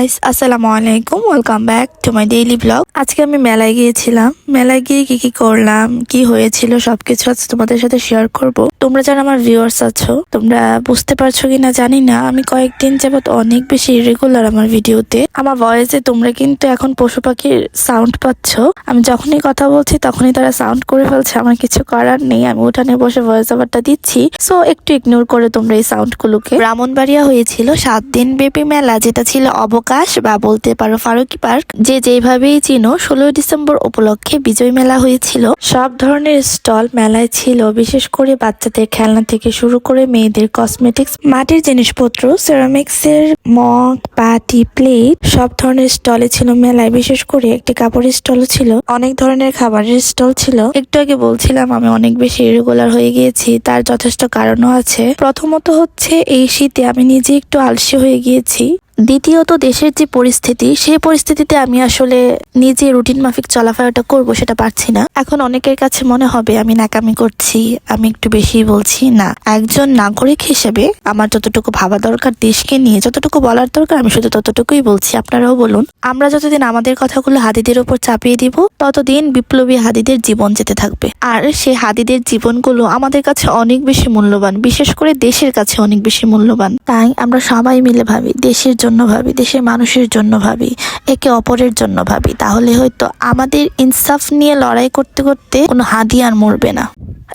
Guys, আসসালামু আলাইকুম। Welcome back to my daily blog. আজকে আমি মেলায় গিয়েছিলাম। মেলায় গিয়ে কি কি করলাম, কি হয়েছিল সবকিছু আজ তোমাদের সাথে শেয়ার করব। তোমরা যারা আমার ভিউয়ার্স আছো, তোমরা বুঝতে পারছো কিনা জানি না, আমি কয়েকদিন যাবত অনেক বেশি ইরেগুলার আমার ভিডিওতে। আমার ভয়েসে তোমরা কিন্তু এখন পশু পাখির সাউন্ড পাচ্ছ। আমি যখনই কথা বলছি তখনই তারা সাউন্ড করে ফেলছে। আমার কিছু করার নেই, আমি উঠানে বসে ভয়েস ওভারটা দিচ্ছি, সো একটু ইগনোর করে তোমরা এই সাউন্ড গুলোকে। ব্রাহ্মণবাড়িয়া হয়েছিল 7 দিন ব্যাপী মেলা, যেটা ছিল অবকাশ বা বলতে পারো ফারুকি পার্ক। যে যেভাবেই চিনো, 16 ডিসেম্বর উপলক্ষে বিজয় মেলা হয়েছিল। সব ধরনের স্টল মেলায় ছিল, বিশেষ করে বাচ্চাদের খেলনা থেকে শুরু করে মেয়েদের কসমেটিক্স, মাটির জিনিসপত্র, সেরামিক্স এর মগ, বাটি, প্লেট, সব ধরনের স্টলে ছিল মেলায়। বিশেষ করে একটি কাপড়ের স্টল ছিল, অনেক ধরনের খাবারের স্টল ছিল। একটু আগে বলছিলাম আমি অনেক বেশি ইরেগুলার হয়ে গিয়েছি, তার যথেষ্ট কারণও আছে। প্রথমত হচ্ছে এই শীতে আমি নিজে একটু আলসি হয়ে গিয়েছি। দ্বিতীয়ত দেশের যে পরিস্থিতি, সেই পরিস্থিতিতে আমি আসলে নিজে রুটিন মাফিক চলাফেরাটা করব সেটা পারছি না। এখন অনেকের কাছে মনে হবে আমি নাকামি করছি, আমি একটু বেশি বলছি। না, একজন নাগরিক হিসেবে আমার যতটুকু ভাবা দরকার, দেশকে নিয়ে যতটুকু বলার দরকার, আমি শুধু ততটুকুই বলছি। আপনারাও বলুন। আমরা যতদিন আমাদের কথাগুলো হাদিদের উপর চাপিয়ে দিব, ততদিন বিপ্লবী হাদিদের জীবন যেতে থাকবে। আর সেই হাদিদের জীবনগুলো আমাদের কাছে অনেক বেশি মূল্যবান, বিশেষ করে দেশের কাছে অনেক বেশি মূল্যবান। তাই আমরা সবাই মিলে ভাবি, দেশের জন্য ভাবি, দেশের মানুষের জন্য ভাবি, একে অপরের জন্য ভাবি। তাহলে হয়তো আমাদের ইনসাফ নিয়ে লড়াই করতে করতে কোনো হাদি আর মরবে না।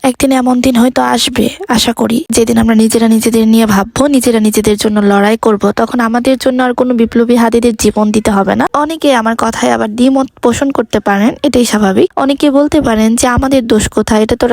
একদিন এমন দিন হয়তো আসবে, আশা করি, যেদিন আমরা নিজেরা নিজেদের নিয়ে ভাববো, নিজেরা নিজেদের জন্য লড়াই করব। তখন আমাদের জন্য আর কোনো বিপ্লবী হাদিদের জীবন দিতে হবে না। অনেকে আমার কথায় আবার দ্বিমত পোষণ করতে পারেন, এটাই স্বাভাবিক। অনেকে বলতে পারেন যে আমাদের দোষ কোথায়, এটা তো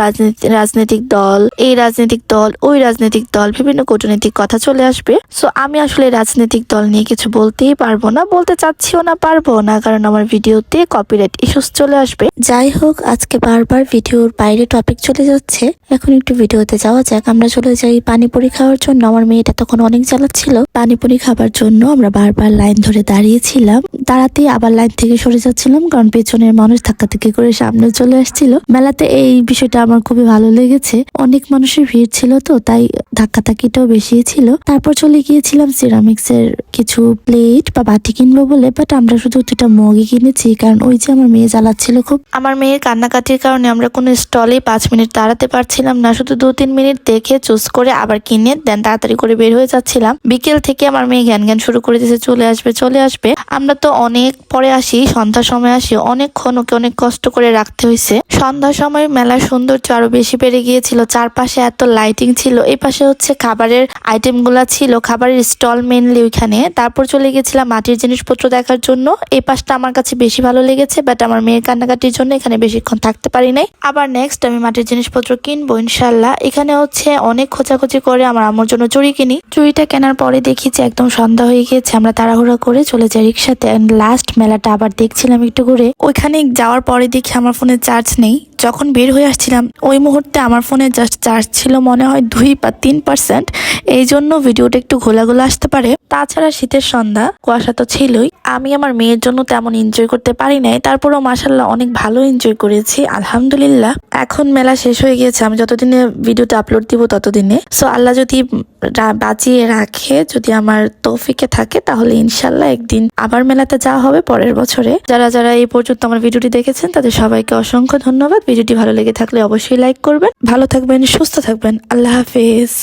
রাজনৈতিক দল, এই রাজনৈতিক দল, ওই রাজনৈতিক দল, বিভিন্ন কূটনৈতিক কথা চলে আসবে। সো আমি আসলে রাজনৈতিক দল নিয়ে কিছু বলতেই পারবো না, বলতে চাচ্ছিও না, পারবো না, কারণ আমার ভিডিওতে কপিরাইট ইস্যুস চলে আসবে। যাই হোক, আজকে বারবার ভিডিওর বাইরে টপিক চলে যাচ্ছে, এখন একটু ভিডিওতে যাওয়া যাক। আমরা চলে যাই পানিপুরি খাওয়ার জন্য। আমার মেয়েটা তখন অনেক জ্বালাচ্ছিল পানিপুরি খাবার জন্য। আমরা বারবার লাইন ধরে দাঁড়িয়েছিলাম, দাঁড়াতেই আবার লাইন থেকে সরে যাচ্ছিলাম, কারণ পেছনের মানুষ ধাক্কাধাক্কি করে সামনে চলে আসছিল। মেলাতে এই বিষয়টা আমার খুবই ভালো লেগেছে, অনেক মানুষের ভিড় ছিল তো, তাই ধাক্কাধাক্কিটাও বেশি ছিল। তারপর চলে গিয়েছিলাম সিরামিক্স এর কিছু প্লেট বা বাটি কিনবো বলে, বাট আমরা শুধু 2টা মগই কিনেছি, কারণ ওই যে আমার মেয়ে জ্বালাচ্ছিল খুব। আমার মেয়ের কান্নাকাটির কারণে আমরা কোনো স্টলে 5 মিনিট দাঁড়াতে পারছিলাম না, শুধু 2-3 মিনিট দেখে চুজ করে আবার কিনে দেন তাড়াতাড়ি করে বের হয়ে যাচ্ছিলাম। বিকেল থেকে আমার মেয়ে জ্ঞান শুরু করে দিয়েছে, চলে আসবে চলে আসবে। আমরা তো অনেক পরে আসি, সন্ধ্যার সময় আসি, অনেকক্ষণ ওকে অনেক কষ্ট করে রাখতে হয়েছে। সন্ধ্যার সময় মেলার সৌন্দর্য আরো বেশি বেড়ে গিয়েছিল, চারপাশে এত লাইটিং ছিল। এই পাশে হচ্ছে খাবারের আইটেম গুলা ছিল, খাবারের স্টল মেনলি ওইখানে। তারপর চলে গেছিলাম মাটির জিনিসপত্র দেখার জন্য। এই পাশটা আমার কাছে বেশি ভালো লেগেছে, বাট আমার মেয়ের কান্নাকাটির জন্য এখানে বেশিক্ষণ থাকতে পারি নাই। আবার নেক্সট আমি মাটির জিনিসপত্র কিনবো ইনশাল্লাহ। এখানে হচ্ছে অনেক খোঁজাখুঁজি করে আমার আম্মুর জন্য চুড়ি কিনি। চুড়িটা কেনার পরে দেখি যে একদম সন্ধ্যা হয়ে গিয়েছে। আমরা তাড়াহুড়া করে চলে যাই রিক্সাতে। লাস্ট মেলাটা আবার দেখছিলাম একটু ঘুরে। ওইখানে যাওয়ার পরে দেখি আমার ফোনে চার্জ নেই। যখন বের হয়ে আসছিলাম ওই মুহূর্তে আমার ফোনে জাস্ট চার্জ ছিল মনে হয় 2 বা 3%। এই জন্য ভিডিওটা একটু ঘোলাঘোলা আসতে পারে। তাছাড়া শীতের সন্ধ্যা, কুয়াশা তো ছিলই। আমি আমার মেয়ের জন্য তেমন এনজয় করতে পারি নাই, তারপরও মাশাআল্লাহ অনেক ভালো এনজয় করেছি, আলহামদুলিল্লাহ। এখন মেলা শেষ হয়ে গিয়েছে, আমি যতদিনে ভিডিওতে আপলোড দিব ততদিনে। সো আল্লাহ যদি বাঁচিয়ে রাখে, যদি আমার তৌফিকে থাকে, তাহলে ইনশাল্লাহ একদিন আবার মেলাতে যাওয়া হবে পরের বছরে। যারা যারা এই পর্যন্ত আমার ভিডিওটি দেখেছেন তাদের সবাইকে অসংখ্য ধন্যবাদ। ভিডিওটি ভালো লেগে থাকলে অবশ্যই লাইক করবেন। ভালো থাকবেন, সুস্থ থাকবেন। আল্লাহ হাফেজ।